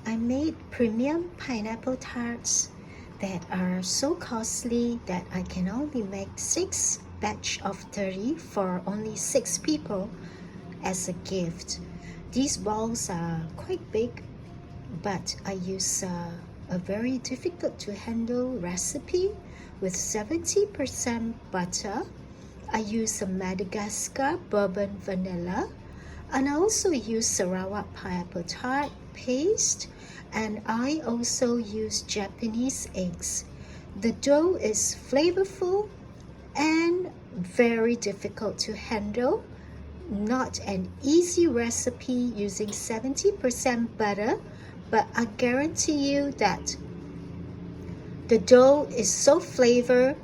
I made premium pineapple tarts that are so costly that I can only make 6 batch of 30 for only 6 people as a gift. These balls are quite big, but I use a very difficult to handle recipe with 70% butter. I use a Madagascar bourbon vanilla, and I also use Sarawak pineapple tart paste, and I also use Japanese eggs. The dough is flavorful and very difficult to handle. Not an easy recipe using 70% butter, but I guarantee you that the dough is so flavored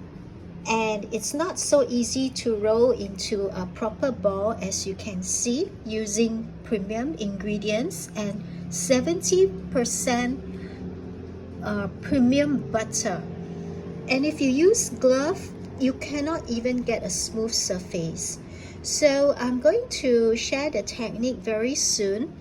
and it's not so easy to roll into a proper ball, as you can see, using premium ingredients and 70% premium butter. And if you use glove, you cannot even get a smooth surface. So I'm going to share the technique very soon.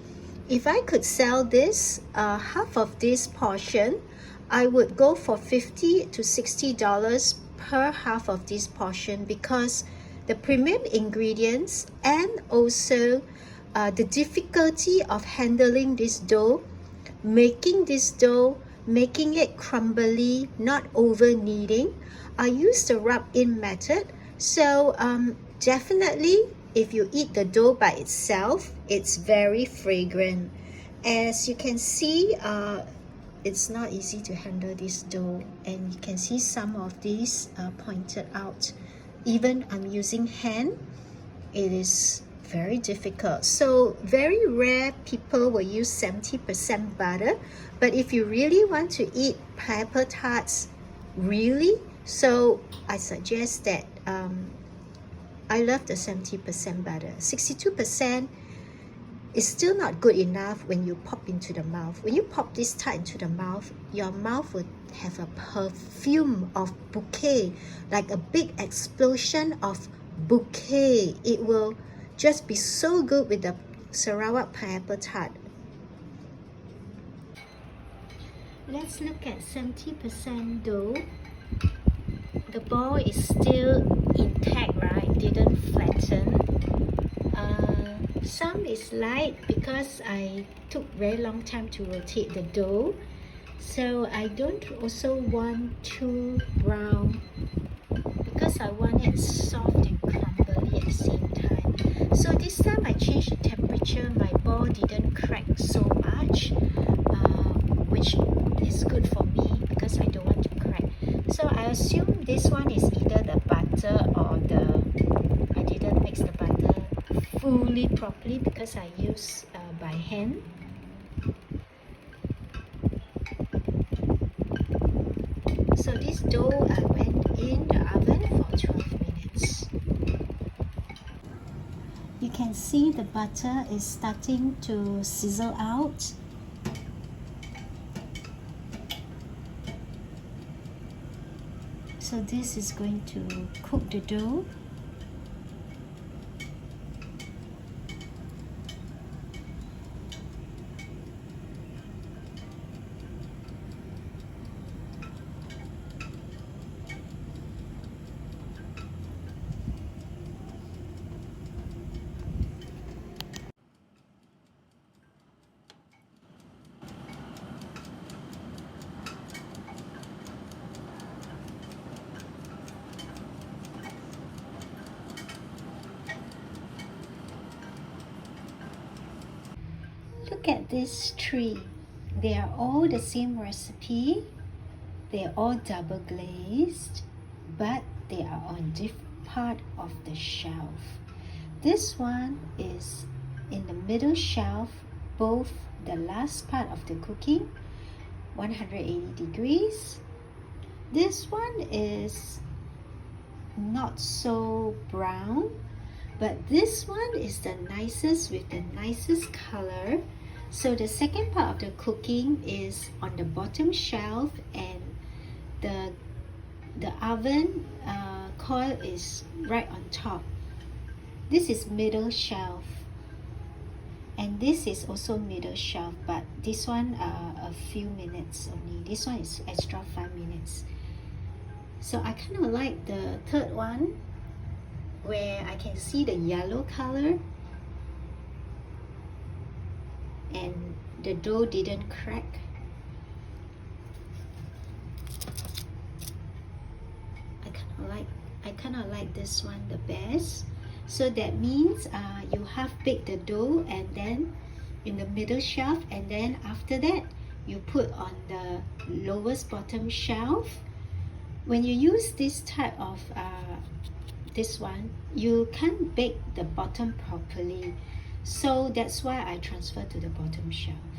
If I could sell this, half of this portion, I would go for $50 to $60 per half of this portion, because the premium ingredients and also the difficulty of handling this dough, making it crumbly, not over kneading. I use the rub-in method. So definitely, if you eat the dough by itself, it's very fragrant. As you can see, it's not easy to handle this dough, and you can see some of these pointed out. Even I'm using hand, it is very difficult. So very rare people will use 70% butter, but if you really want to eat pineapple tarts really, so I suggest that I love the 70% butter. 62% is still not good enough when you pop into the mouth. When you pop this tart into the mouth, your mouth would have a perfume of bouquet, like a big explosion of bouquet. It will just be so good with the Sarawak pineapple tart. Let's look at 70% dough. The ball is still intact, right? Didn't flatten. Some is light because I took very long time to rotate the dough. So I don't also want too brown, because I want it soft and crumbly at the same time. So this time I changed the temperature. My ball didn't crack so much, which is good for me because I don't want to crack. So I assume this one is either the butter or I didn't mix the butter fully properly because I use by hand. So this dough went in the oven for 12 minutes. You can see the butter is starting to sizzle out. So this is going to cook the dough. Look at these 3. They are all the same recipe. They are all double glazed, but they are on different part of the shelf. This one is in the middle shelf, both the last part of the cooking, 180 degrees. This one is not so brown, but this one is the nicest with the nicest color. So the second part of the cooking is on the bottom shelf, and the oven coil is right on top. This is middle shelf, and this is also middle shelf, but this one a few minutes only. This one is extra 5 minutes. So I kind of like the third one, where I can see the yellow color and the dough didn't crack. I kind of like this one the best. So that means you half bake the dough and then in the middle shelf, and then after that you put on the lowest bottom shelf. When you use this type of this one, you can't bake the bottom properly, so that's why I transfer to the bottom shelf.